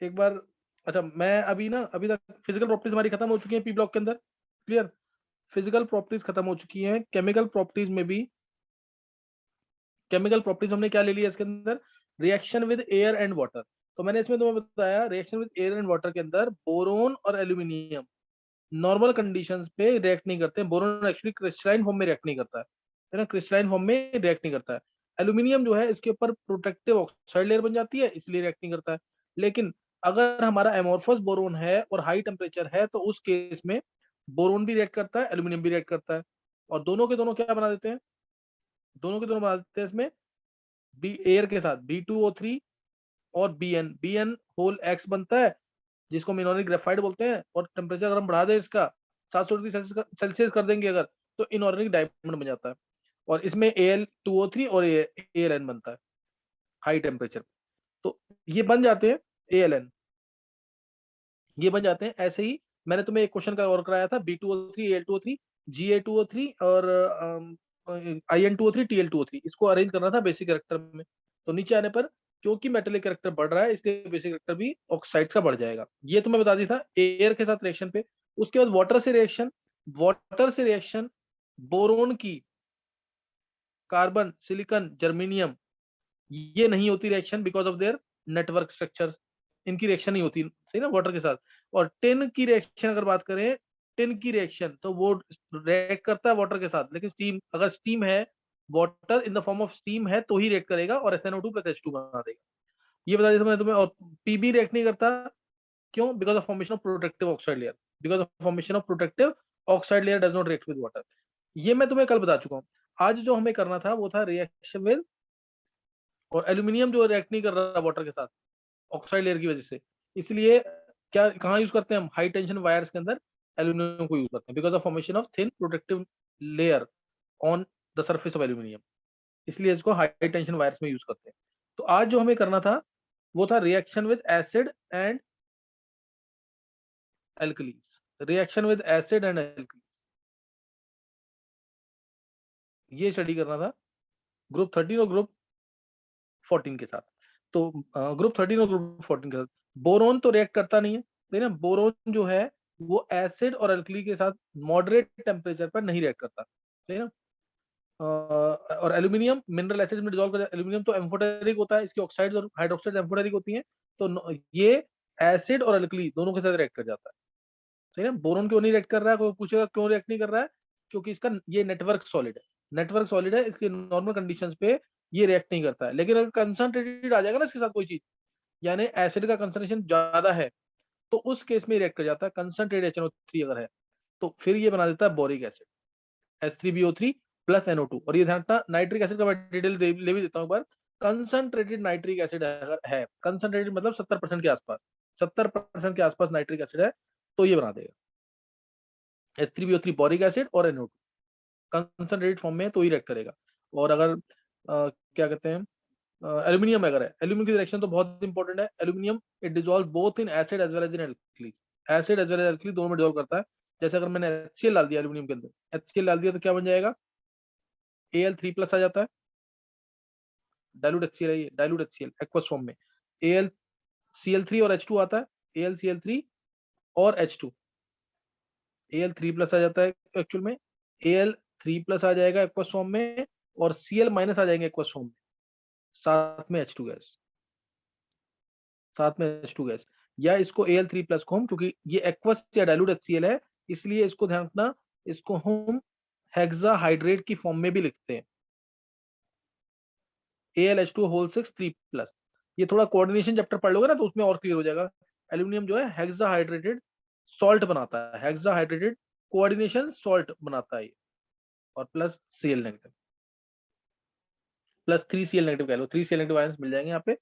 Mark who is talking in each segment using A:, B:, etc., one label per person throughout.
A: एक बार, अच्छा मैं अभी तक फिजिकल प्रॉपर्टीज हमारी खत्म हो चुकी हैं पी ब्लॉक के अंदर, क्लियर। फिजिकल प्रॉपर्टीज खत्म हो चुकी हैं। केमिकल प्रॉपर्टीज में भी, केमिकल प्रॉपर्टीज हमने क्या ले लिया इसके अंदर, reaction with air and water. तो मैंने इसमें तुम्हें बताया reaction with air and water के अंदर बोरोन और एल्यूमिनियम नॉर्मल कंडीशंस पे रिएक्ट नहीं करते हैं। बोरोन एक्चुअली क्रिस्टलाइन फॉर्म में रिएक्ट नहीं करता है ना, क्रिस्टलाइन फॉर्म में रिएक्ट नहीं करता है। एल्यूमिनियम जो है इसके ऊपर प्रोटेक्टिव ऑक्साइड लेयर बन जाती है, इसलिए रिएक्ट नहीं करता है। लेकिन अगर हमारा एमोर्फस बोरोन है और हाई टेम्परेचर है तो उस केस में बोरोन भी रिएक्ट करता है, एल्यूमिनियम भी रिएक्ट करता है, और दोनों के दोनों क्या बना देते हैं, दोनों के दोनों बना देते हैं इसमें बी एयर के साथ B2O3 और बी एन होल एक्स बनता है, जिसको हम इनऑर्गेनिक ग्रेफाइट बोलते हैं। और टेम्परेचर अगर हम बढ़ा दें इसका 700 डिग्री सेल्सियस कर देंगे अगर, तो इनऑर्गेनिक डायमंड बन जाता है। और इसमें Al2O3 और ALN बनता है हाई टेम्परेचर। तो ये बन जाते हैं ALN, ये बन जाते हैं ऐसे ही। मैंने तुम्हें एक क्वेश्चन का और कराया था, B2O3 Al2O3 Ga2O3 और In2O3 Tl2O3, इसको अरेंज करना था बेसिक कैरेक्टर में। तो नीचे आने पर क्योंकि मेटेलिक कैरेक्टर बढ़ रहा है इसलिए बेसिक कैरेक्टर भी ऑक्साइड्स का बढ़ जाएगा। ये तुम्हें बता दिया था एयर के साथ रिएक्शन पे। उसके बाद वाटर से रिएक्शन, वाटर से रिएक्शन बोरोन की कार्बन सिलिकॉन जर्मेनियम, ये नहीं होती reaction because of their network structures, इनकी रिएक्शन नहीं होती सही ना वाटर के साथ। और टिन की रिएक्शन अगर बात करें, टिन की रिएक्शन तो वो रिएक्ट करता है वाटर के साथ, लेकिन स्टीम, अगर स्टीम है, water in the form of steam है तो ही रिएक्ट करेगा और SnO2 प्लस H2 बना देगा। ये बता दिया था मैंने तुम्हें। और पीबी रिएक्ट नहीं करता, क्यों? Because of formation of protective oxide layer, because of formation of protective oxide layer does not react with water. ये मैं तुम्हें कल बता चुका हूँ। आज जो हमें करना था वो था रिएक्शन विद, और एल्यूमिनियम जो रिएक्ट नहीं कर रहा वाटर के साथ ऑक्साइड लेयर की वजह से, इसलिए क्या कहाँ यूज करते हैं हम, हाई टेंशन वायर्स के अंदर एल्यूमिनियम को यूज करते हैं because of formation of thin protective layer on the surface of aluminium, इसलिए इसको हाई टेंशन वायर्स में यूज करते हैं। तो आज जो हमें करना था वो था reaction with acid and alkalis, reaction with acid and alkalis, ये स्टडी करना था ग्रुप 13 और ग्रुप 14 के साथ। तो ग्रुप 13 और ग्रुप 14 के साथ बोरोन तो रिएक्ट करता नहीं है, देखिए ना, बोरोन जो है वो एसिड और अल्कली के साथ मॉडरेट टेम्परेचर पर नहीं रिएक्ट करता, सही ना। और एल्यूमिनियम मिनरल एसिड में डिसॉल्व कर, एल्यूमिनियम तो एम्फोटेरिक होता है, इसकी ऑक्साइड्स और हाइड्रोक्साइड एम्फोटेरिक होती हैं, तो ये एसिड और अल्कली दोनों के साथ रिएक्ट कर जाता है, सही है। बोरोन क्यों नहीं रिएक्ट कर रहा है, कोई पूछेगा क्यों रिएक्ट नहीं कर रहा है, क्योंकि इसका ये नेटवर्क सॉलिड है, नेटवर्क सॉलिड है, इसके नॉर्मल कंडीशंस पे ये रिएक्ट नहीं करता है। लेकिन अगर कंसंट्रेटेड आ जाएगा ना इसके साथ कोई चीज, यानी एसिड का कंसंट्रेशन ज्यादा है, तो उस केस में रिएक्ट कर जाता है, कंसंट्रेटेड HNO3 अगर है तो फिर ये बना देता है boric acid H3BO3 plus NO2। और ये ध्यान रखना, नाइट्रिक एसिड का मैं डिटेल ले भी देता हूँ एक बार। कंसंट्रेटेड नाइट्रिक एसिड अगर है, कंसंट्रेटेड मतलब 70% के आसपास, 70% के आसपास नाइट्रिक एसिड है, तो ये बना देगा H3BO3 बोरिक एसिड और NO2 कंसंट्रेटेड फॉर्म में, तो ही रिएक्ट करेगा। और अगर क्या कहते हैं, एल्यूमिनियम अगर है, एल्यूमिनियम की रिएक्शन तो बहुत इंपॉर्टेंट है। Aluminium it dissolve both in acid as well as in alkali, acid as well as alkali दोनों में डिसॉल्व करता है। जैसे अगर मैंने HCl डाल दिया एल्यूमिनियम के अंदर, HCl डाल दिया तो क्या बन जाएगा, Al3 प्लस आ जाता है, डाइल्यूट HCl है, ये डाइल्यूट HCl एक्वस फॉर्म में AlCl3 और H2 आता है, AlCl3 और H2, Al3 प्लस आ जाता है एक्चुअल में, Al3 प्लस आ जाएगा एक्वस फॉर्म में, और Cl माइनस आ जाएंगे एक्वस फॉर्म में, साथ में H2 गैस, साथ में H2 गैस। या इसको Al3 प्लस को हम, क्योंकि ये एक्वस या डाइल्यूट HCl है, इसलिए इसको ध्यान रखना, इसको हम हेक्साहाइड्रेट की फॉर्म में भी लिखते हैं, AlH2 होल 6 3 प्लस। ये थोड़ा कोऑर्डिनेशन चैप्टर पढ़ लोगे ना तो उसमें और क्लियर हो जाएगा। एल्यूमिनियम जो है हेक्साहाइड्रेटेड सॉल्ट बनाता है, हेक्साहाइड्रेटेड कोऑर्डिनेशन सॉल्ट बनाता है ये, और plus Cl negative, plus 3Cl negative कह लो, 3Cl नेगेटिव आयंस मिल जाएंगे यहाँ पे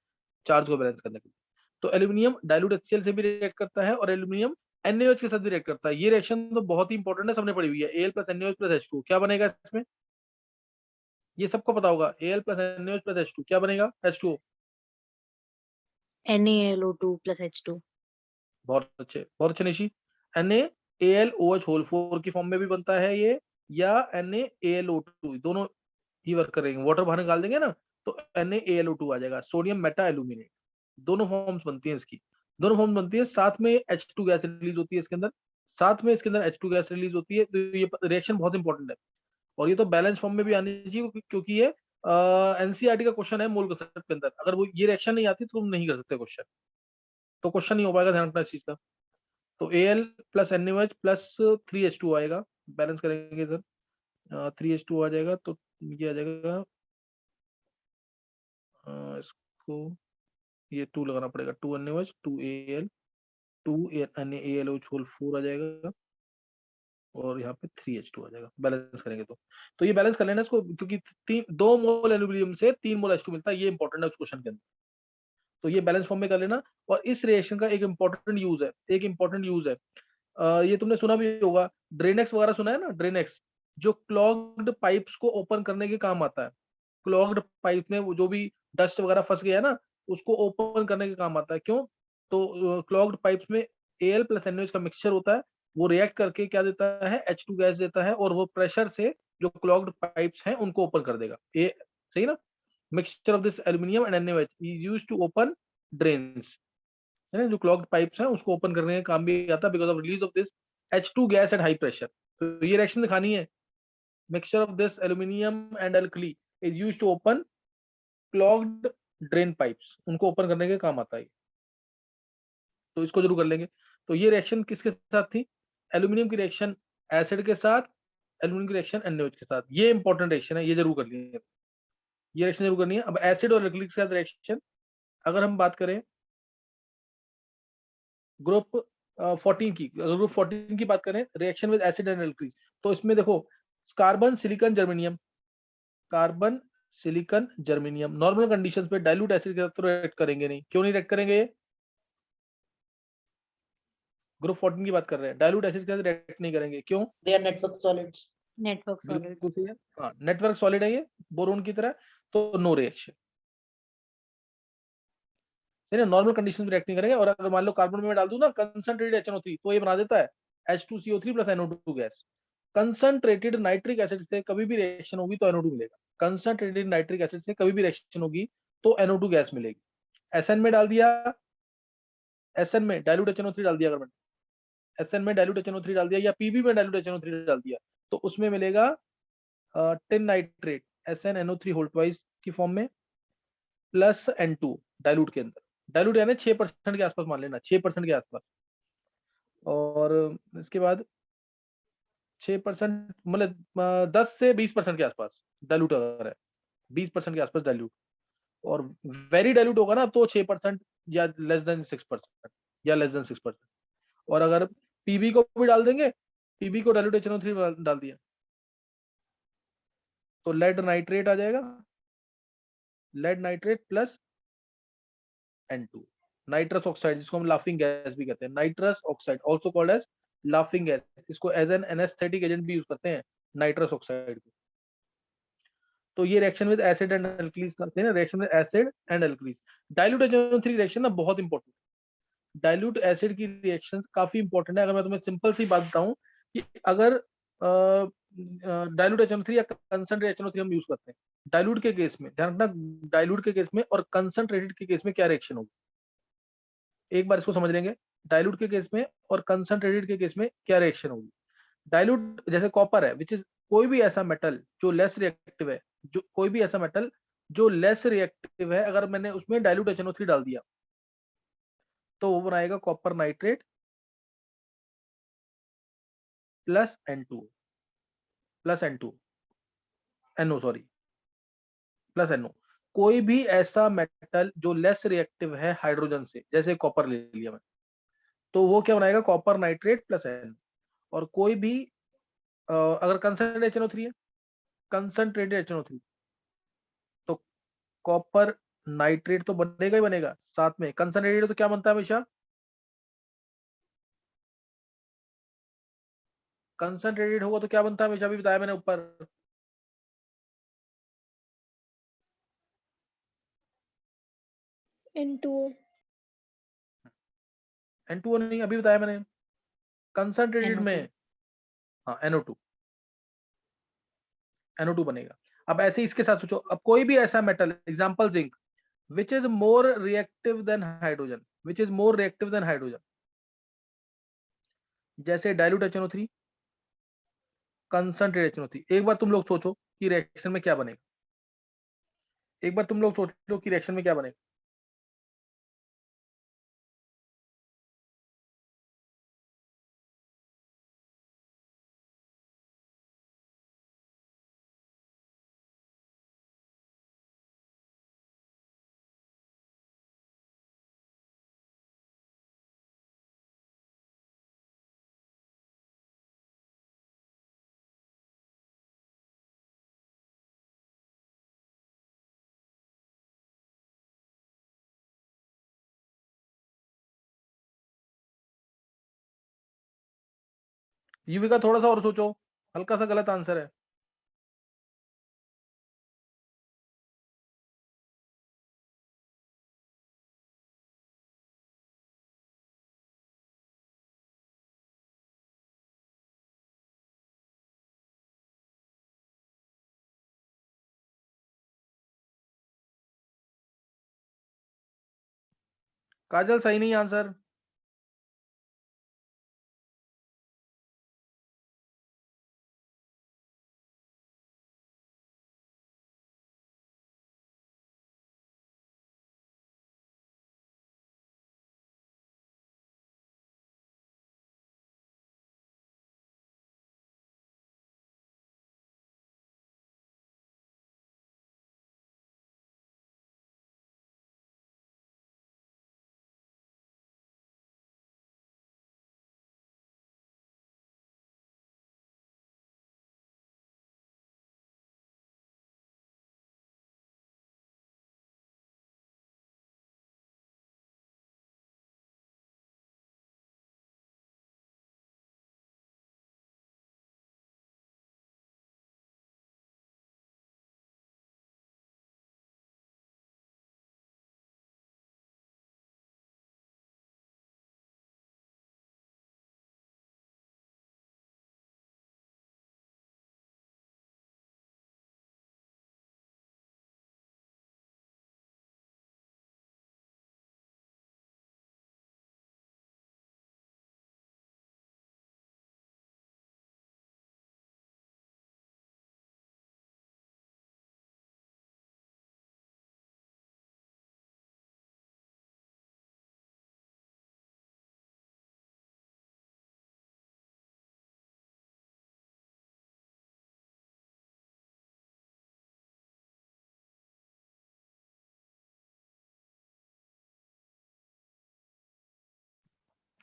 A: चार्ज को बैलेंस करने के लिए। तो एल्यूमिनियम डाइल्यूट HCl से भी रिएक्ट करता है, और एल्यूमिनियम NaOH के साथ भी रिएक्ट करता है। ये रिएक्शन तो बहुत ही इंपॉर्टेंट है, सबने पढ़ी हुई है। Al plus NaOH plus H2 क्या बनेगा इसमें, ये सबको पता होगा। Al plus NaOH plus H2 क्या बनेगा, H2O।
B: NaLO2 plus H2।
A: बहुत अच्छे निशी। NaAlOH होल 4 की फॉर्म में भी बनता है ये, या NaAlO2, दोनों ही वर्क करेंगे। वाटर बाहर निकाल देंगे ना तो NaAlO2 आ जाएगा, सोडियम मेटा एल्यूमिनेट, दोनों फॉर्म्स बनती हैं इसकी। दोनों फॉर्म बनती है, साथ में H2 गैस रिलीज होती है इसके अंदर, साथ में इसके अंदर H2 गैस रिलीज होती है। तो ये रिएक्शन बहुत इंपॉर्टेंट है, और ये तो बैलेंस फॉर्म में भी आनी चाहिए, क्योंकि ये एनसीईआरटी का क्वेश्चन है मोल कंसेप्ट के अंदर। अगर वो ये रिएक्शन नहीं आती तो तुम नहीं कर सकते क्वेश्चन, तो क्वेश्चन नहीं हो पाएगा, ध्यान रखना इस चीज का। तो Al plus NaOH plus 3H2 आएगा, बैलेंस करेंगे सर, 3H2 आ जाएगा, तो ये आ जाएगा इसको ये 2 लगाना पड़ेगा, 2 NaOH 2 Al 2 NaAlOH होल 4 आ जाएगा, और यहाँ पे 3H2 आ जाएगा, बैलेंस करेंगे तो ये बैलेंस कर लेना इसको, क्योंकि 2 मोल एल्यूमिनियम से 3 मोल H2 मिलता है, ये इंपॉर्टेंट है उस क्वेश्चन के अंदर, तो ये बैलेंस फॉर्म में कर लेना। और इस रिएक्शन का एक इंपॉर्टेंट यूज है, ये तुमने सुना भी होगा, ड्रेनेक्स वगैरह सुना है ना, ड्रेनेक्स जो क्लॉग्ड पाइप्स को ओपन करने के काम आता है। क्लॉग्ड पाइप में वो जो भी डस्ट वगैरह फंस गया है ना, उसको ओपन करने के काम आता है। क्यों? तो क्लॉग्ड पाइप्स में Al प्लस NaOH का मिक्सचर होता है, वो रिएक्ट करके क्या देता है, H2 गैस देता है, और वो प्रेशर से जो क्लॉग्ड पाइप्स हैं उनको ओपन कर देगा। ये सही ना? Mixture of this aluminium and NaOH is used to open drains, है ना, जो क्लॉग्ड पाइप्स हैं उसको ओपन करने का काम भी आता है, because of release of this H2 gas at high pressure. तो ये रिएक्शन दिखानी है, mixture of this aluminium and alkali is used to open clogged drain pipes, उनको ओपन करने के काम आता है, तो इसको जरूर कर लेंगे। तो ये रिएक्शन किसके साथ थी? एल्यूमिनियम की रिएक्शन एसिड के साथ, एल्यूमिनियम की रिएक्शन NaOH के साथ, ये इंपॉर्टेंट रिएक्शन है, ये जरूर कर लेंगे, ये रिएक्शन जरूर करनी है। अब एसिड और अल्कली के साथ रिएक्शन अगर हम बात करें ग्रुप 14 की, अगर ग्रुप 14 की बात करें, reaction with acid and alkali, तो इसमें देखो carbon silicon germanium, carbon silicon germanium normal conditions पे डाइल्यूट एसिड के साथ तो रिएक्ट करेंगे नहीं। क्यों नहीं रिएक्ट करेंगे? ग्रुप 14 की बात कर रहे हैं, डाइल्यूट एसिड के साथ रिएक्ट नहीं करेंगे, क्यों?
C: They are network solids.
B: Network solid.
A: बिल्कुल सही है, हाँ नेटवर्क सॉलिड है ये बोरोन की तरह, तो नो रिएक्शन, सही ना, नॉर्मल कंडीशन में रिएक्ट नहीं करेंगे। और अगर मान लो कार्बन में डाल दूं ना कंसंट्रेटेड HNO3, तो ये बना देता है H2CO3 plus NO2 gas. Concentrated nitric acid से कभी भी रिएक्शन होगी तो NO2 मिलेगा, कंसंट्रेटेड नाइट्रिक एसिड से कभी भी रिएक्शन होगी तो NO2 गैस मिलेगी। SN में डाल दिया, SN में डाइल्यूट HNO3 डाल दिया, अगर मैंने SN में डाइल्यूट HNO3 डाल दिया या PB में डाइल्यूट HNO3 डाल दिया, तो उसमें मिलेगा tin nitrate SnNO3 whole twice की फॉर्म में प्लस N2 डाइल्यूट के अंदर, डाइल्यूट यानी 6% के आसपास मान लेना, 6% के आसपास। और इसके बाद 6% मतलब 10 से 20% के आसपास डाइल्यूट अगर है, 20% के आसपास डाइल्यूट। और वेरी डाइल्यूट होगा ना तो 6% या लेस देन 6%, या लेस देन 6%। और अगर पीबी को भी डाल देंगे, पीबी को डाइल्यूट HNO3 डाल दिया तो लेड नाइट्रेट आ जाएगा, lead nitrate plus N2, nitrous oxide, जिसको हम लाफिंग गैस भी कहते हैं, nitrous oxide also called as laughing gas, इसको एज एन एनेस्थेटिक एजेंट भी यूज करते हैं नाइट्रस ऑक्साइड को। तो ये reaction with acid and alkalies करते हैं ना, reaction with acid and alkalies. Dilute HNO3 reaction ना बहुत इंपॉर्टेंट, डाइल्यूट एसिड की रिएक्शन काफी इंपॉर्टेंट है। अगर मैं तुम्हें सिंपल सी बात बताऊं कि अगर डाइल्यूट HNO3 या कंसंट्रेटेड HNO3 हम यूज करते हैं, डाइल्यूट के केस में ध्यान रखना, डाइल्यूट के केस में और कंसंट्रेटेड के केस में क्या रिएक्शन होगी, एक बार इसको समझ लेंगे, डाइल्यूट के केस में और कंसंट्रेटेड के केस में क्या रिएक्शन होगी। डाइल्यूट जैसे कॉपर है, विच इज कोई भी ऐसा मेटल जो लेस रिएक्टिव है, जो कोई भी ऐसा मेटल जो लेस रिएक्टिव है, अगर मैंने उसमें डाइल्यूट HNO3 डाल दिया तो वो बनाएगा copper nitrate plus N2 plus N2 NO sorry plus NO। कोई भी ऐसा मेटल जो लेस रिएक्टिव है हाइड्रोजन से, जैसे कॉपर ले लिया मैंने, तो वो क्या बनाएगा, कॉपर नाइट्रेट प्लस N। और कोई भी अगर कंसंट्रेटेड HNO3 है, कंसंट्रेटेड HNO3, तो कॉपर नाइट्रेट तो बनेगा ही बनेगा, साथ में कंसंट्रेटेड तो क्या बनता है हमेशा, कंसंट्रेटेड होगा तो क्या बनता है हमेशा, भी बताया मैंने ऊपर,
D: N2O.
A: N2O नहीं, अभी बताया मैंने, कंसंट्रेटेड
B: NO2.
A: में हाँ NO2, NO2 बनेगा। अब ऐसे ही इसके साथ सोचो, अब कोई भी ऐसा metal, example zinc, which is more reactive than hydrogen, which is more reactive than hydrogen, जैसे डाइल्यूट HNO3, कंसंट्रेट HNO3। एक बार तुम लोग सोचो कि रिएक्शन में क्या बनेगा, एक बार तुम लोग सोच लो कि रिएक्शन में क्या बनेगा। युविका थोड़ा सा और सोचो, हल्का सा गलत आंसर है। काजल सही नहीं आंसर।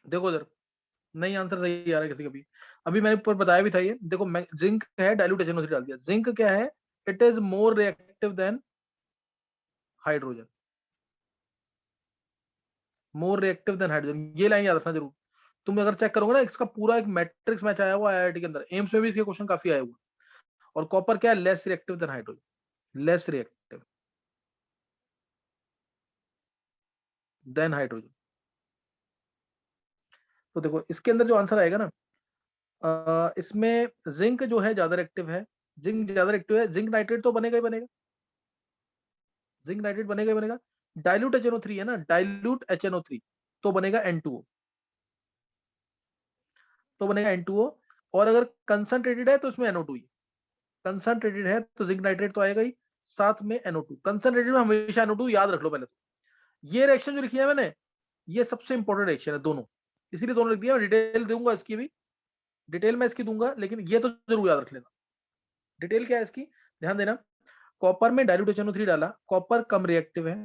A: देखो उधर नहीं, आंसर सही आ रहा है किसी का भी। अभी मैंने ऊपर बताया भी था, ये देखो, जिंक है, डाइल्यूट HNO3 डाल दिया। जिंक क्या है? It is more reactive than hydrogen, more reactive than hydrogen. ये लाइन याद रखना जरूर। तुम अगर चेक करोगे ना, इसका पूरा एक मैट्रिक्स मैच आया हुआ IIT के अंदर, एम्स में भी इसके क्वेश्चन काफी आए हुए। और कॉपर क्या है? Less reactive than hydrogen, less reactive than hydrogen. तो देखो इसके अंदर जो आंसर आएगा ना, इसमें जिंक जो है ज्यादा रिएक्टिव है, जिंक ज्यादा रिएक्टिव है। जिंक नाइट्रेट तो बनेगा ही बनेगा, जिंक नाइट्रेट बनेगा ही बनेगा। डाइल्यूट HNO3 है ना, डाइल्यूट HNO3 तो बनेगा N2O, तो बनेगा N2O। और अगर कंसंट्रेटेड है तो इसमें NO2 ही। कंसंट्रेटेड है तो जिंक नाइट्रेट तो आएगा ही, साथ में NO2। कंसंट्रेटेड में हमेशा NO2 याद रख लो पहले तो। ये रिएक्शन जो लिखी है मैंने, ये सबसे इंपॉर्टेंट रिएक्शन है दोनों, इसीलिए दोनों लिख दिया। डिटेल दूंगा इसकी भी, डिटेल मैं इसकी दूंगा, लेकिन ये तो जरूर याद रख लेना। डिटेल क्या है इसकी, ध्यान देना। कॉपर में डाइल्यूट HNO3 डाला, कॉपर कम रिएक्टिव है,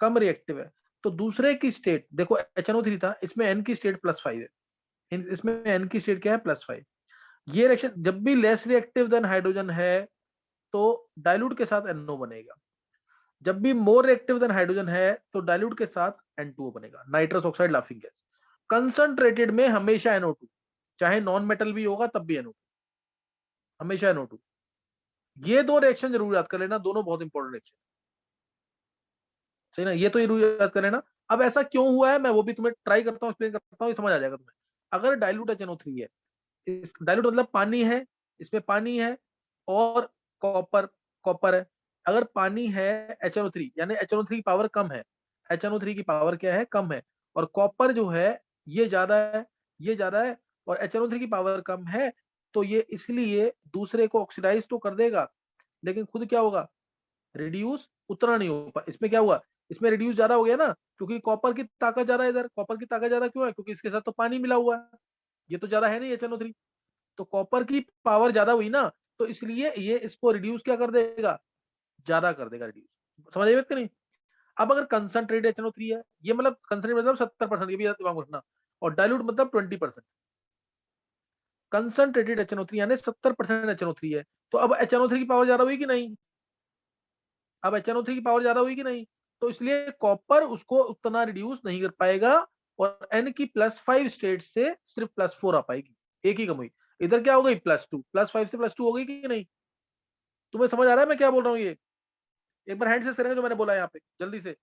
A: कम रिएक्टिव है। तो दूसरे की स्टेट देखो, HNO3 था, इसमें N की स्टेट +5 है, इसमें N की स्टेट क्या है? +5। ये रिएक्शन जब भी लेस रिएक्टिव देन हाइड्रोजन है तो डाइल्यूट के साथ NO बनेगा। जब भी मोर रिएक्टिव देन हाइड्रोजन है तो डाइल्यूट के साथ N2O बनेगा, nitrous oxide laughing gas. Concentrated में हमेशा NO2, चाहे नॉन मेटल भी होगा तब भी NO2, हमेशा NO2। ये दो रिएक्शन जरूर याद कर लेना, दोनों बहुत इंपॉर्टेंट रिएक्शन। सही ना, ये तो जरूर याद कर लेना। अब ऐसा क्यों हुआ है मैं वो भी तुम्हें ट्राई करता हूँ, एक्सप्लेन करता हूँ, समझ आ जाएगा तुम्हें। अगर डाइल्यूट HNO3 है, डाइल्यूट मतलब पानी है, इसमें पानी है और कॉपर, कॉपर है। अगर पानी है HNO3 यानी HNO3 की पावर कम है, HNO3 की पावर क्या है, कम है, और कॉपर जो है ये ज्यादा है, ये ज्यादा है, और HNO3 की पावर कम है, तो ये इसलिए दूसरे को ऑक्सीडाइज तो कर देगा, लेकिन खुद क्या होगा, रिड्यूस उतना नहीं हो पा। इसमें क्या हुआ, इसमें रिड्यूस ज्यादा हो गया ना, क्योंकि कॉपर की ताकत ज्यादा है इधर। कॉपर की ताकत ज्यादा क्यों है, क्योंकि इसके साथ तो पानी मिला हुआ है, ये तो ज्यादा है नहीं HNO3, तो कॉपर की पावर ज्यादा हुई ना, तो इसलिए ये इसको रिड्यूस क्या कर देगा, ज्यादा कर देगा रिड्यूस। समझ आइए कि नहीं। अब अगर कंसंट्रेट HNO3 है, ये मतलब कंसंट्रेट मतलब 70%, ये भी दिमाग में रखना, और डाइल्यूट मतलब 20%। कंसंट्रेटेड HNO3 यानी 70% HNO3 है, तो अब HNO3 की पावर ज्यादा हुई कि नहीं, अब HNO3 की पावर ज्यादा हुई कि नहीं, तो इसलिए कॉपर उसको उतना रिड्यूस नहीं कर पाएगा, और N की +5 स्टेट से सिर्फ +4 आ पाएगी, एक ही कम हुई। इधर क्या हो गई, +2, +5 से +2 हो गई कि नहीं। तुम्हें समझ आ रहा है मैं क्या बोल रहा हूँ, ये एक बार हैंड से करेंगे जो मैंने बोला यहाँ पे जल्दी से।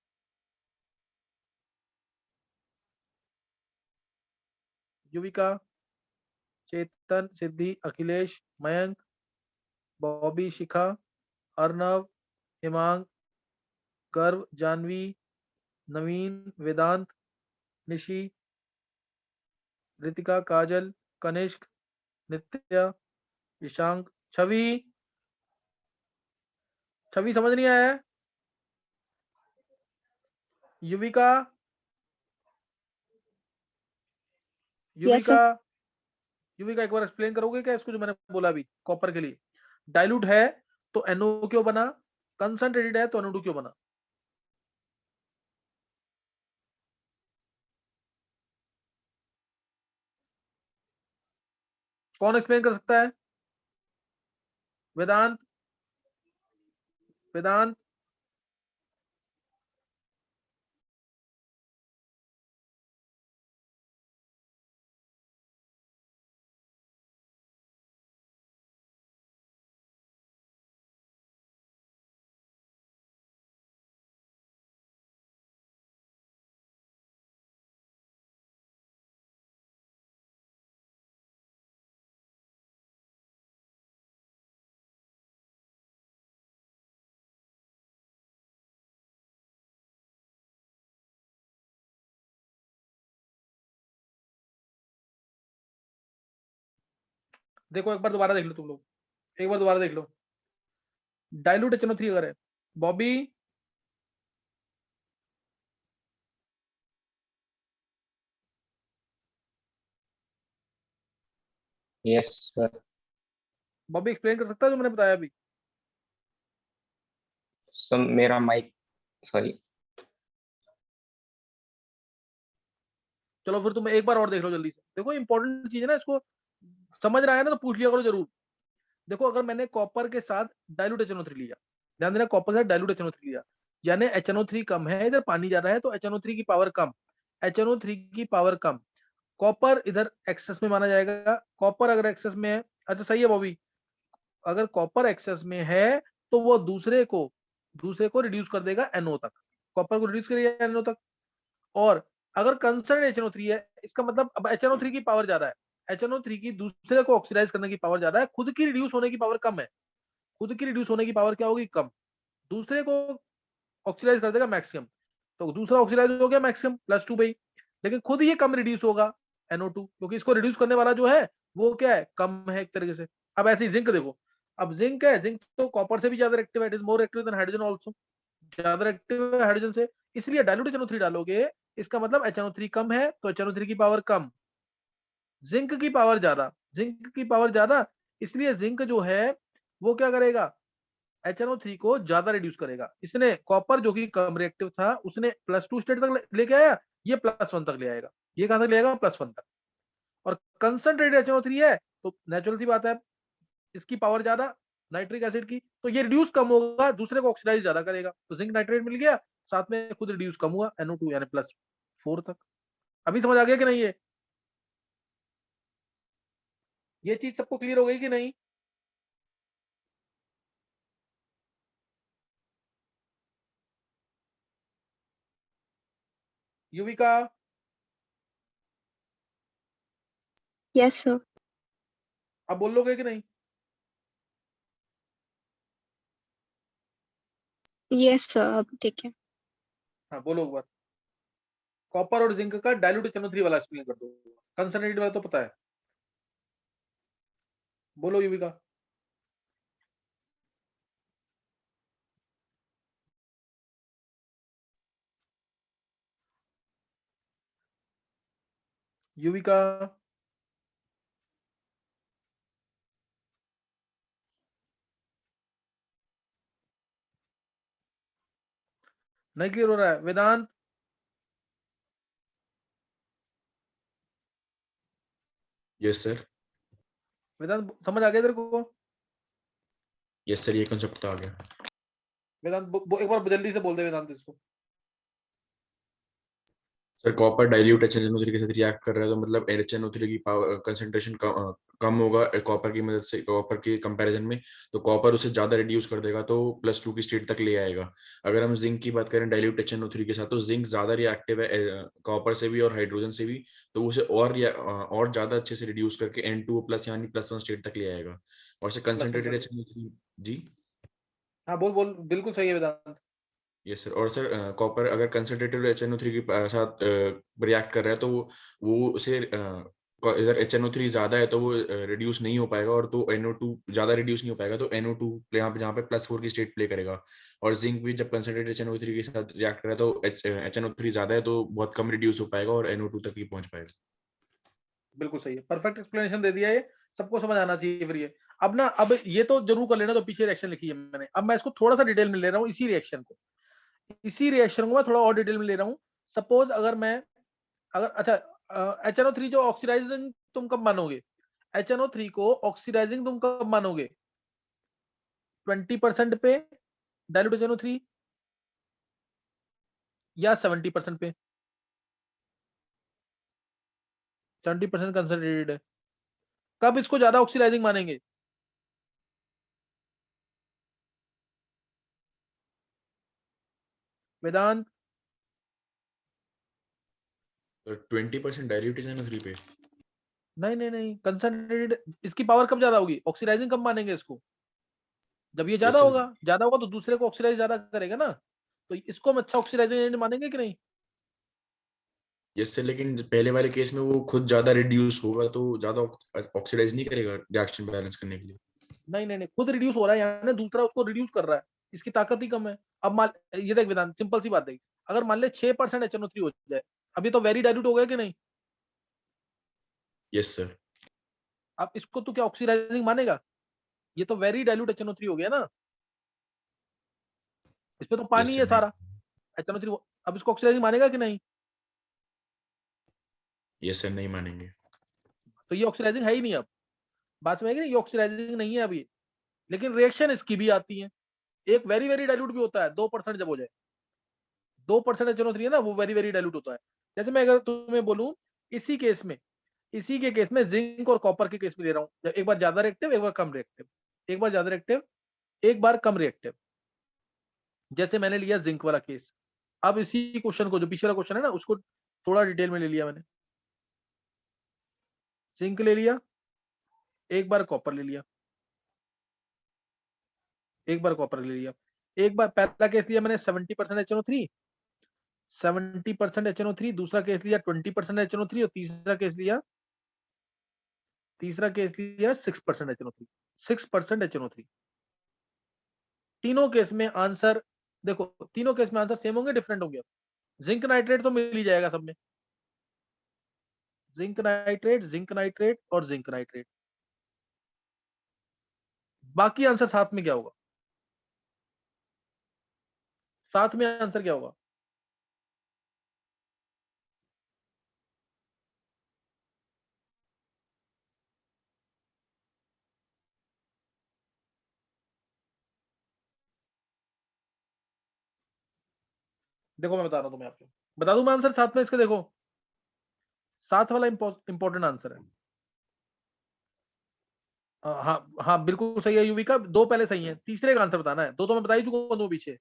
A: युविका, चेतन, सिद्धि, अखिलेश, मयंक, बॉबी, शिखा, अर्नव, हिमांग, गर्व, जानवी, नवीन, वेदांत, निशी, रितिका, काजल, कनिष्क, नित्या, ईशांक, छवि। छवि समझ नहीं आया है। Yuvika,
B: Yes, sir.
A: युविका, युविका एक बार एक्सप्लेन करोगे क्या इसको जो मैंने बोला अभी कॉपर के लिए। डाइल्यूट है तो NO क्यों बना, कंसंट्रेटेड है तो NO2 क्यों बना। कौन एक्सप्लेन कर सकता है, वेदांत, वेदांत। देखो एक बार दोबारा देख लो तुम लोग, एक बार दोबारा देख लो। डाइल्यूट HNO3 अगर है, Bobby,
C: yes sir.
A: Bobby explain कर सकता है जो मैंने बताया अभी।
C: सर मेरा माइक, सॉरी।
A: चलो फिर तुम एक बार और देख लो जल्दी से, देखो इंपॉर्टेंट चीज है ना, इसको समझ रहा है ना तो पूछ लिया करो जरूर। देखो अगर मैंने कॉपर के साथ डाइल्यूट HNO3 लिया, ध्यान देना, कॉपर के साथ डाइल्यूट HNO3 लिया, यानी HNO3 कम है, इधर पानी ज्यादा है, तो HNO3 की पावर कम, HNO3 की पावर कम, कॉपर इधर एक्सेस में माना जाएगा। कॉपर अगर एक्सेस में है, अच्छा सही है बॉबी, अगर कॉपर एक्सेस में है तो वो दूसरे को रिड्यूस कर देगा NO तक, कॉपर को रिड्यूस करेगा NO तक। और अगर कंसर्न HNO3 है, इसका मतलब अब HNO3 की पावर ज्यादा है, HNO3 की दूसरे को ऑक्सीडाइज करने की पावर ज्यादा है, खुद की रिड्यूस होने की पावर कम है, खुद की रिड्यूस होने की पावर क्या होगी, कम, दूसरे को ऑक्सीडाइज कर देगा मैक्सिमम, तो दूसरा ऑक्सीडाइज हो गया मैक्सिमम +2 भाई, लेकिन खुद ये कम रिड्यूस होगा NO2, क्योंकि इसको रिड्यूस करने वाला जो है वो क्या है, कम है एक तरीके से। अब ऐसे ही जिंक देखो, अब जिंक है, जिंक तो कॉपर से भी ज्यादा एक्टिव है, it is more active than hydrogen also, ज्यादा एक्टिव है हाइड्रोजन से, इसलिए डाइल्यूट HNO3 डालोगे, इसका मतलब HNO3 कम है तो HNO3 की पावर कम, जिंक की पावर ज्यादा, जिंक की पावर ज्यादा, इसलिए जिंक जो है वो क्या करेगा, HNO3 को ज्यादा रिड्यूस करेगा। इसने कॉपर जो कि कम रिएक्टिव था उसने +2 स्टेट तक लेके आया, ये +1 तक ले आएगा, ये कहां तक ले आएगा, +1 तक। और कंसंट्रेटेड HNO3 है तो नेचुरल सी बात है, इसकी पावर ज्यादा नाइट्रिक एसिड की, तो ये रिड्यूस कम होगा, दूसरे को ऑक्सीडाइज ज्यादा करेगा, तो जिंक नाइट्रेट मिल गया, साथ में खुद रिड्यूस कम हुआ NO2 यानी +4 तक। अभी समझ आ गया कि नहीं, ये चीज सबको क्लियर हो गई कि नहीं। Yuvika,
B: Yes, sir.
A: अब बोलोगे कि नहीं।
B: यस सर, अब ठीक है।
A: हाँ बोलो एक बार। कॉपर और जिंक का डाइल्यूट HNO3 वाला एक्सप्लेन कर दो। कंसंट्रेटेड वाला तो पता है। बोलो युविका। युविका नहीं क्लियर हो रहा है। Vedant
D: yes sir.
A: वेदांत समझ आ गया तेरे को?
D: यस सर, ये कंसेप्ट तो आ गया।
A: वेदांत एक बार जल्दी से बोल दे वेदांत इसको।
D: सर कॉपर डाइल्यूट HNO3 के साथ रिएक्ट कर रहा है तो मतलब HNO3 की पावर कंसंट्रेशन कम होगा कॉपर की मदद से, कॉपर के कंपैरिजन में। तो कॉपर उसे ज्यादा रिड्यूस कर देगा तो +2 की स्टेट तक ले आएगा। अगर हम जिंक की बात करें डाइल्यूट HNO3 के साथ, तो जिंक ज्यादा रिएक्टिव है कॉपर से भी और हाइड्रोजन से भी। तो उसे और ज्यादा अच्छे से रिड्यूस करके N2+ यानी +1 स्टेट तक ले आएगा। और से कंसंट्रेटेड HNO3। जी
A: हाँ बोल बोल, बिल्कुल सही है वेदांत।
D: Yes sir. और सर कॉपर अगर कंसंट्रेटेड HNO3 के साथ रिएक्ट कर रहा है तो वो उसे इधर HNO3 ज्यादा है तो वो रिड्यूस नहीं हो पाएगा, और तो NO2 ज्यादा रिड्यूस नहीं हो पाएगा तो NO2 यहाँ पे जहाँ पे +4 की स्टेट प्ले करेगा। और जिंक भी जब कंसंट्रेटेड HNO3 के साथ रिएक्ट कर रहा है तो HNO3 ज्यादा है तो बहुत कम रिड्यूस हो पाएगा और NO2 तक ही पहुंच पाएगा।
A: बिल्कुल सही है, परफेक्ट एक्सप्लेनेशन दे दिया। ये सबको समझ आना चाहिए। फिर ये अब ना, अब ये तो जरूर कर लेना तो पीछे रिएक्शन लिखी है मैंने। अब मैं इसको थोड़ा सा डिटेल में ले रहा हूँ, इसी रिएक्शन को मैं थोड़ा और डिटेल में ले रहा हूँ। सपोज अगर अच्छा, HNO3 जो ऑक्सीडाइजिंग तुम कब मानोगे? HNO3 को ऑक्सीडाइजिंग तुम कब मानोगे? 20% पे डाइल्यूट HNO3 या 70% पे? 70% कंसंट्रेटेड है। कब इसको ज्यादा ऑक्सीडाइजिंग मानेंगे? वेदांत
D: 20% डाइल्यूट HNO3 पे।
A: नहीं नहीं नहीं, कंसंट्रेटेड इसकी पावर कब ज्यादा होगी? ऑक्सीडाइजिंग कब मानेंगे इसको? जब ये
D: यस सर।
A: ज्यादा होगा तो दूसरे को ऑक्सीडाइज ज्यादा करेगा ना। तो इसको हम अच्छा ऑक्सीडाइजिंग एजेंट मानेंगे कि नहीं?
D: यस सर, लेकिन पहले वाले केस में वो खुद ज्यादा रिड्यूस होगा तो ज्यादा ऑक्सीडाइज नहीं करेगा रिएक्शन बैलेंस करने के लिए।
A: नहीं नहीं नहीं, खुद रिड्यूस हो रहा है, यानी दूसरा उसको रिड्यूस कर रहा है। इसकी ताकत ही कम है। अब मान, ये देख वेदांत, सिंपल सी बात देख, अगर मान ले 6% HNO3 हो जाए, अभी तो वेरी डाइल्यूट हो गया कि नहीं?
D: Yes sir.
A: अब इसको तो क्या ऑक्सीडाइजिंग मानेगा? ये तो वेरी डाइल्यूट HNO3 हो गया ना। इसमें तो
D: यस
A: पानी
D: सर,
A: है
D: नहीं।
A: सारा HNO3। अब इसको ऑक्सीडाइजिंग मानेगा कि नहीं?
D: यस सर, नहीं मानेंगे।
A: तो ये ऑक्सीडाइजिंग है ही नहीं। अब बात में है कि नहीं, ये ऑक्सीडाइजिंग नहीं है अभी। लेकिन रिएक्शन इसकी भी आती है। एक वेरी वेरी डाइल्यूट भी होता है, 2% जब हो जाए। 2% HNO3 है ना, वो वेरी वेरी डाइल्यूट होता है। जैसे मैं अगर तुम्हें बोलूं, इसी केस में इसी के केस में जिंक और कॉपर के केस में दे रहा हूं, एक बार ज्यादा रिएक्टिव, एक बार कम रिएक्टिव, एक बार ज्यादा रिएक्टिव, एक बार कम रिएक्टिव। जैसे मैंने लिया जिंक वाला केस। अब इसी क्वेश्चन को, जो पीछे वाला क्वेश्चन है ना, उसको थोड़ा डिटेल में ले लिया मैंने। जिंक ले लिया, एक बार कॉपर ले लिया, एक बार कॉपर ले लिया, एक बार पहला केस लिया मैंने 70% HNO3, 70% HNO3। दूसरा केस लिया 20% HNO3, और तीसरा केस लिया 6% HNO3। 6% HNO3। तीनों केस में आंसर देखो, तीनों केस में आंसर सेम होंगे, डिफरेंट होंगे? जिंक नाइट्रेट तो मिल ही जाएगा सब में। जिंक नाइट्रेट और जिंक नाइट्रेट। बाकी आंसर साथ में क्या होगा? साथ में आंसर क्या होगा? देखो मैं बता रहा हूं तुम्हें, आपको बता दूं मैं आंसर साथ में इसके। देखो, साथ वाला इंपॉर्टेंट आंसर है। हाँ हाँ बिल्कुल सही है युविका, दो पहले सही है, तीसरे का आंसर बताना है। दो तो मैं बता ही चुका हूं, दो पीछे।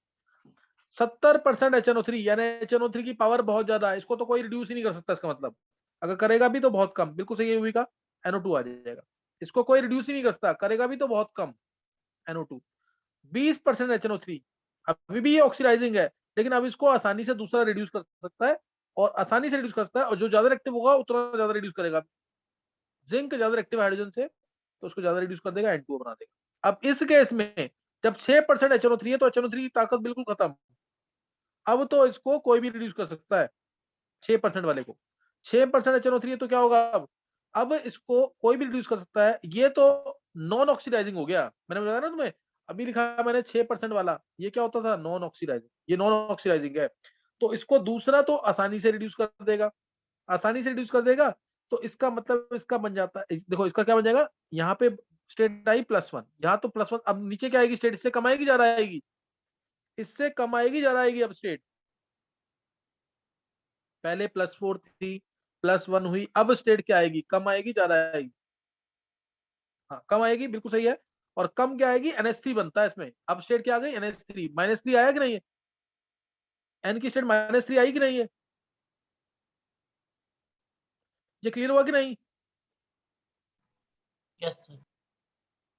A: 70% HNO3 यानी HNO3 की पावर बहुत ज्यादा है, इसको तो कोई रिड्यूस ही नहीं कर सकता। इसका मतलब अगर करेगा भी तो बहुत कम। बिल्कुल सही है युविका, NO2 आ जाएगा। इसको कोई रिड्यूस ही नहीं कर सकता, करेगा भी तो बहुत कम। NO2 20% HNO3 अभी भी ये ऑक्सीडाइजिंग है, लेकिन अब इसको आसानी से दूसरा रिड्यूस कर सकता है, और आसानी से रिड्यूस कर सकता है, और जो ज्यादा रिएक्टिव होगा उतना ज्यादा रिड्यूस करेगा। जिंक ज्यादा रिएक्टिव हाइड्रोजन से, तो उसको ज्यादा रिड्यूस कर देगा, N2O बना देगा। अब इस केस में जब 6% HNO3 है, तो HNO3 की ताकत बिल्कुल खत्म। अब तो इसको कोई भी रिड्यूस कर सकता है, 6% वाले को। 6% HNO3 है तो क्या होगा, अब इसको कोई भी रिड्यूस कर सकता है। ये तो नॉन ऑक्सीडाइजिंग हो गया, मैंने बताया ना तुम्हें, अभी लिखा है मैंने 6% वाला, ये क्या होता था, नॉन ऑक्सीडाइजिंग, ये नॉन ऑक्सीडाइजिंग है। तो इसको दूसरा तो आसानी से रिड्यूस कर देगा, आसानी से रिड्यूस कर देगा। तो इसका मतलब इसका बन जाता है, देखो इसका क्या बन जाएगा, यहाँ पे स्टेट आई +1, यहाँ तो +1, अब नीचे क्या आएगी स्टेट, इससे कम आएगी ज्यादा आएगी, इससे कम आएगी ज्यादा आएगी। अब स्टेट पहले +4 थी, +1 हुई, अब स्टेट क्या आएगी, कम आएगी ज्यादा आएगी, हाँ कम आएगी, बिल्कुल सही है। और कम क्या आएगी, NH3 बनता है इसमें, अब स्टेट क्या आ गई, NH3, -3 आया कि नहीं है, N की स्टेट -3 आई कि नहीं है, ये क्लियर हुआ कि नहीं।
E: Yes sir.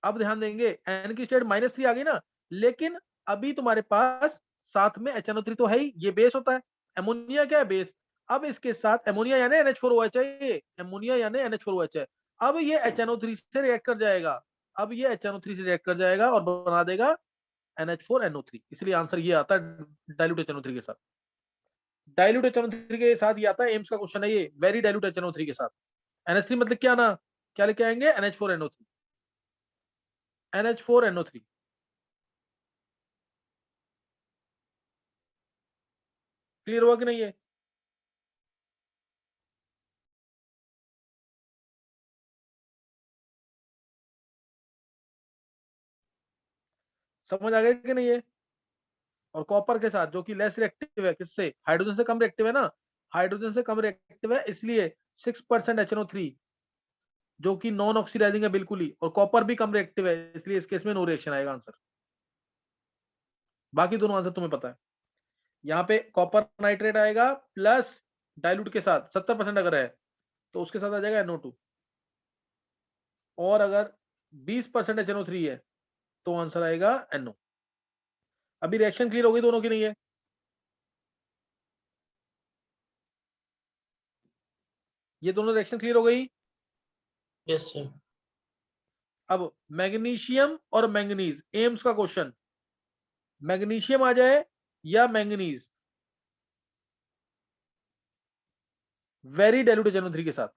A: अब ध्यान देंगे, N की स्टेट -3 आ गई ना, लेकिन अभी तुम्हारे पास साथ में HNO3 तो है ही, ये बेस होता है, अमोनिया क्या है, बेस। अब इसके साथ अमोनिया यानी NH4OH है, ये अमोनिया यानी NH4OH है। अब ये HNO3 से रिएक्ट कर जाएगा, अब ये HNO3 से रिएक्ट कर जाएगा और बना देगा NH4NO3, इसलिए आंसर ये आता है डाइल्यूट HNO3 के साथ। डाइल्यूट HNO3 के साथ ये आता है, एम्स का क्वेश्चन है ये, वेरी डाइल्यूट HNO3 के साथ। NH3 मतलब क्या ना, क्या लेके आएंगे, NH4NO3, NH4NO3। क्लियर हुआ कि नहीं है। समझ आ गया कि नहीं है। और कॉपर के साथ जो कि लेस रिएक्टिव है, किससे, हाइड्रोजन से कम रिएक्टिव है ना, हाइड्रोजन से कम रिएक्टिव है, इसलिए 6% HNO3 जो कि नॉन ऑक्सीडाइजिंग है बिल्कुल ही, और कॉपर भी कम रिएक्टिव है, इसलिए इस केस में नो रिएक्शन आएगा आंसर। बाकी दोनों आंसर तुम्हें पता है। यहाँ पे कॉपर नाइट्रेट आएगा प्लस डाइल्यूट के साथ 70% अगर है, तो उसके साथ आ जाएगा NO2, और अगर 20% HNO3 है तो आंसर आएगा NO। अभी रिएक्शन क्लियर हो गई दोनों की, नहीं है। ये दोनों रिएक्शन क्लियर हो गई।
E: Yes sir.
A: अब मैग्नीशियम और मैंगनीज, एम्स का क्वेश्चन, मैग्नीशियम आ जाए या मैंगनीज, वेरी डाइल्यूट HNO3 के साथ,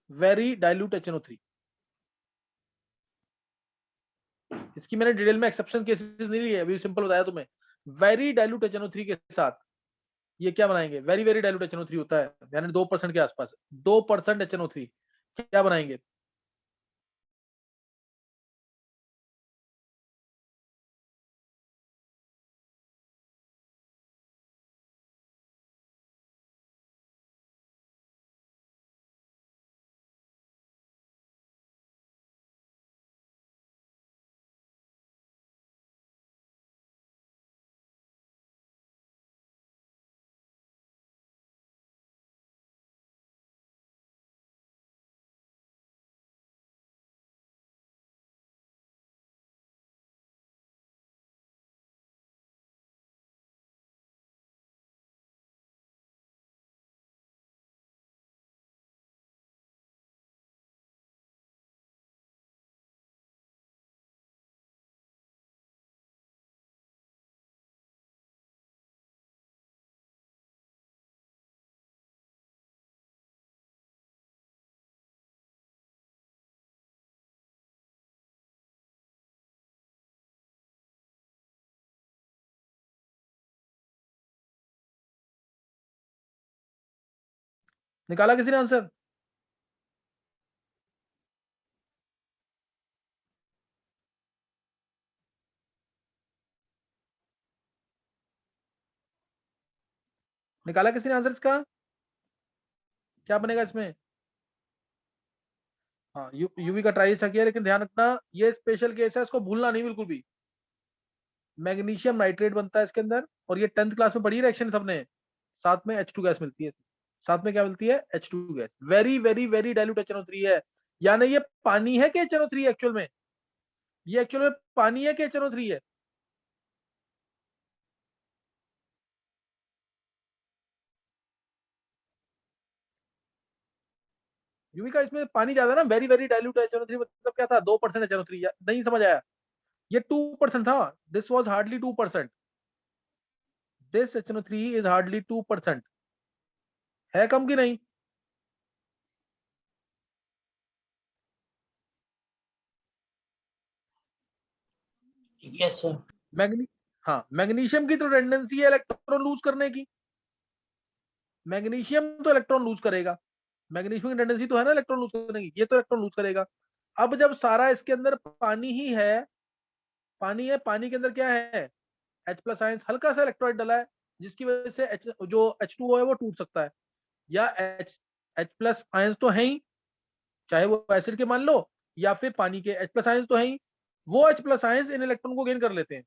A: वेरी डाइल्यूट HNO3। इसकी मैंने डिटेल में एक्सेप्शन केसेस नहीं लिए, अभी सिंपल बताया तुम्हें। वेरी डाइल्यूट HNO3 के साथ ये क्या बनाएंगे, वेरी वेरी डाइल्यूट HNO3 होता है, यानी 2% के आसपास, 2% HNO3 क्या बनाएंगे, निकाला किसी ने आंसर। निकाला किसी ने आंसर इसका, क्या बनेगा इसमें। हाँ, यूवी का ट्राई अच्छा किया, लेकिन ध्यान रखना ये स्पेशल केस है, इसको भूलना नहीं बिल्कुल भी। मैग्नीशियम नाइट्रेट बनता है इसके अंदर, और ये 10th क्लास में पढ़ी रिएक्शन सबने, साथ में H2 गैस मिलती है, साथ में क्या मिलती है, H2 gas, very very very dilute HNO3 है, यानी ये पानी है कि HNO3 एक्चुअल में, ये एक्चुअल में पानी है कि HNO3 है? युविका इसमें पानी ज्यादा ना, वेरी वेरी डाइल्यूट HNO3 मतलब क्या था, 2% HNO3, नहीं समझ आया? ये 2% था, this was hardly 2%, this HNO3 is hardly 2%, है कम की नहीं?
E: Yes, sir.
A: मैग्नी हाँ, मैग्नीशियम की तो टेंडेंसी है इलेक्ट्रॉन लूज करने की, मैग्नीशियम तो इलेक्ट्रॉन लूज करेगा, मैग्नीशियम की टेंडेंसी तो है ना इलेक्ट्रॉन लूज करने की, ये तो इलेक्ट्रॉन लूज करेगा। अब जब सारा इसके अंदर पानी ही है, पानी है, पानी के अंदर क्या है, H+ आयंस, हल्का सा इलेक्ट्रोलाइट डला है, जिसकी वजह से जो H2O है वो टूट सकता है, या H+ आयंस तो है ही, चाहे वो एसिड के मान लो या फिर पानी के, H+ आयंस तो है ही, वो H+ आयंस इन इलेक्ट्रॉन को गेन कर लेते हैं,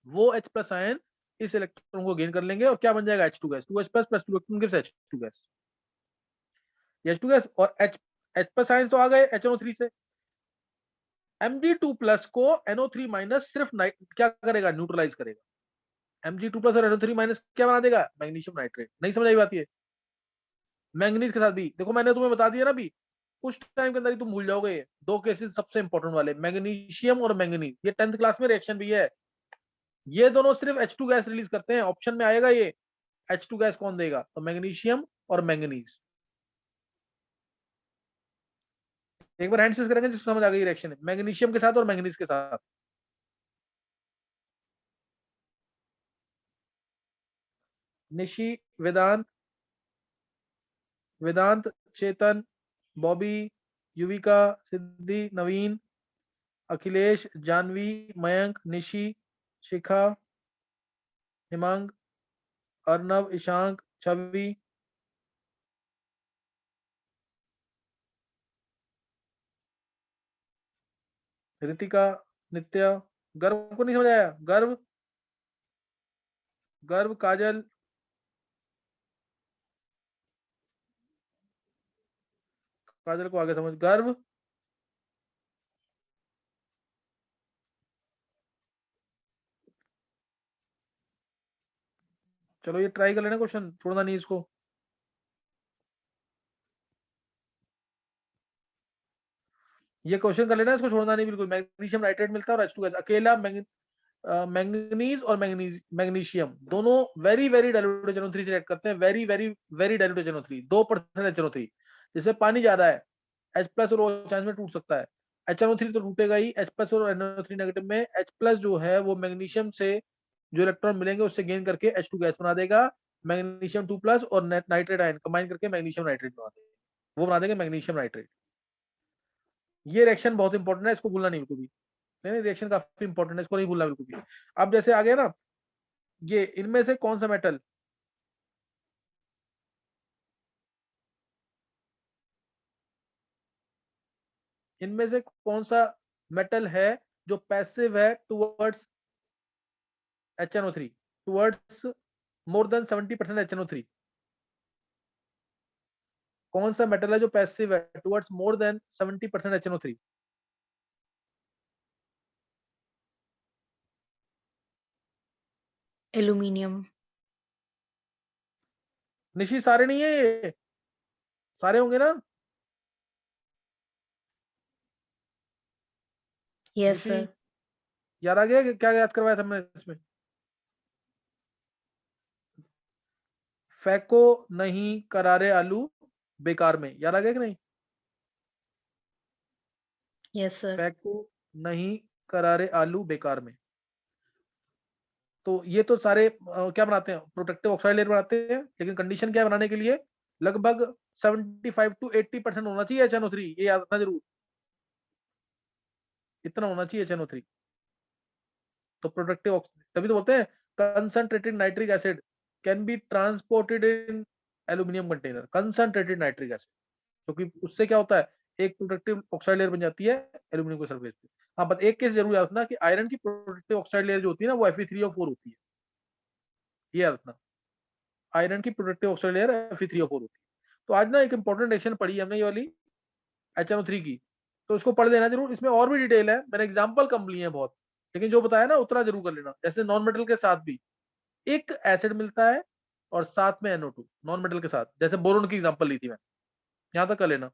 A: वो H+ आयन इस इलेक्ट्रॉन को गेन कर लेंगे और क्या बन जाएगा, H2 gas, 2H+ + 2 electron gives H2 gas, H2 gas. और H+ आयंस तो आ गए HNO3 से, Mg2+ को NO3- सिर्फ क्या करेगा, न्यूट्रलाइज करेगा, Mg2+ और NO3- क्या बना देगा, मैग्नीशियम नाइट्रेट। नहीं समझ आई बात ये? मैंगनीज के साथ भी देखो, मैंने तुम्हें बता दिया ना अभी, कुछ टाइम के अंदर ही तुम भूल जाओगे ये दो केसेस सबसे इंपॉर्टेंट वाले, मैग्नीशियम और मैंगनीज, ये 10th क्लास में रिएक्शन भी है, ये दोनों सिर्फ H2 गैस रिलीज करते हैं, ऑप्शन में आएगा ये, H2 गैस कौन देगा, तो मैग्नीशियम और मैंगनीज। एक बार हैंड करेंगे जिसको समझ आ गई रिएक्शन है, मैग्नीशियम के साथ और मैंगनीज के साथ। निशी, वेदांत, वेदांत, चेतन, बॉबी, युविका, सिद्धि, नवीन, अखिलेश, जानवी, मयंक, निशी, शिखा, हिमांग, अर्नव, ईशांक, छवि, रितिका, नित्या, गर्व को नहीं समझ आया, गर्व, गर्व, काजल, काजल को आगे समझ, गर्व, चलो ये ट्राई कर लेना क्वेश्चन, छोड़ना नहीं इसको। ये क्वेश्चन कर लेना, इसको छोड़ना नहीं बिल्कुल। मैग्नीशियम नाइट्रेट मिलता है और H2 गैस, अकेला मैंगनीज और मैग्नीशियम दोनों वेरी वेरी डाइल्यूट HNO3 से रिएक्ट करते हैं, very very very dilute HNO3, 2% HNO3, जिससे पानी ज्यादा है, H+ और O चांस में टूट सकता है, HNO3 तो टूटेगा ही, H+ और NO3 नेगेटिव में H+ जो है वो मैग्नीशियम से जो इलेक्ट्रॉन मिलेंगे उससे गेन करके H2 गैस बना देगा, मैग्नीशियम 2+ और नाइट्रेट आयन कंबाइन करके मैग्नीशियम नाइट्रेट बना देगा, वो बना देंगे मैग्नीशियम नाइट्रेट। ये रिएक्शन बहुत इंपॉर्टेंट है, इसको भूलना नहीं बिल्कुल भी, नहीं रिएक्शन काफी इंपॉर्टेंट है, इसको नहीं भूलना बिल्कुल भी। अब जैसे आ गया ना, ये इनमें से कौन सा मेटल, इनमें से कौन सा मेटल है जो पैसिव है towards HNO3, towards more than 70% HNO3, कौन सा मेटल है जो पैसिव है towards more than 70% HNO3?
B: Aluminium.
A: Nishi सारे नहीं है ये, सारे होंगे ना?
B: Yes
A: Nishi
B: sir.
A: याद आ गया कि क्या याद करवाया था मैं इसमें, फेंको नहीं करारे आलू बेकार में, याद आ गया कि नहीं,
B: यस सर।
A: फेंको नहीं करारे आलू बेकार में। तो ये तो सारे क्या बनाते हैं, प्रोटेक्टिव ऑक्साइड लेयर बनाते हैं, लेकिन कंडीशन क्या है बनाने के लिए, लगभग 75 to 80% होना चाहिए HNO3, ये याद रखना जरूर, इतना होना चाहिए HNO3। तो प्रोटेक्टिव, तभी तो बोलते हैं concentrated nitric acid can be transported in aluminium container, concentrated nitric acid, क्योंकि उससे क्या होता है, एक प्रोटेक्टिव ऑक्साइड लेयर बन जाती है एल्यूमिनियम के सरफेस पे। हाँ, बस एक केस जरूर याद रखना कि आयरन की प्रोटेक्टिव ऑक्साइड लेयर जो होती है ना वो Fe3O4 होती है, ये याद रखना, आयरन की प्रोटेक्टिव ऑक्साइड लेयर Fe3O4 होती है। तो आज ना एक इंपॉर्टेंट रिएक्शन पढ़ी हमने ये वाली HNO3 की, तो इसको पढ़ लेना जरूर। इसमें और भी डिटेल है, मैंने एग्जाम्पल कम लिए हैं बहुत, लेकिन जो बताया ना उतना जरूर कर लेना। जैसे नॉन मेटल के साथ भी एक एसिड मिलता है और साथ में NO2 नॉन मेटल के साथ, जैसे बोरोन की एग्जांपल ली थी मैं, यहां तक कर लेना।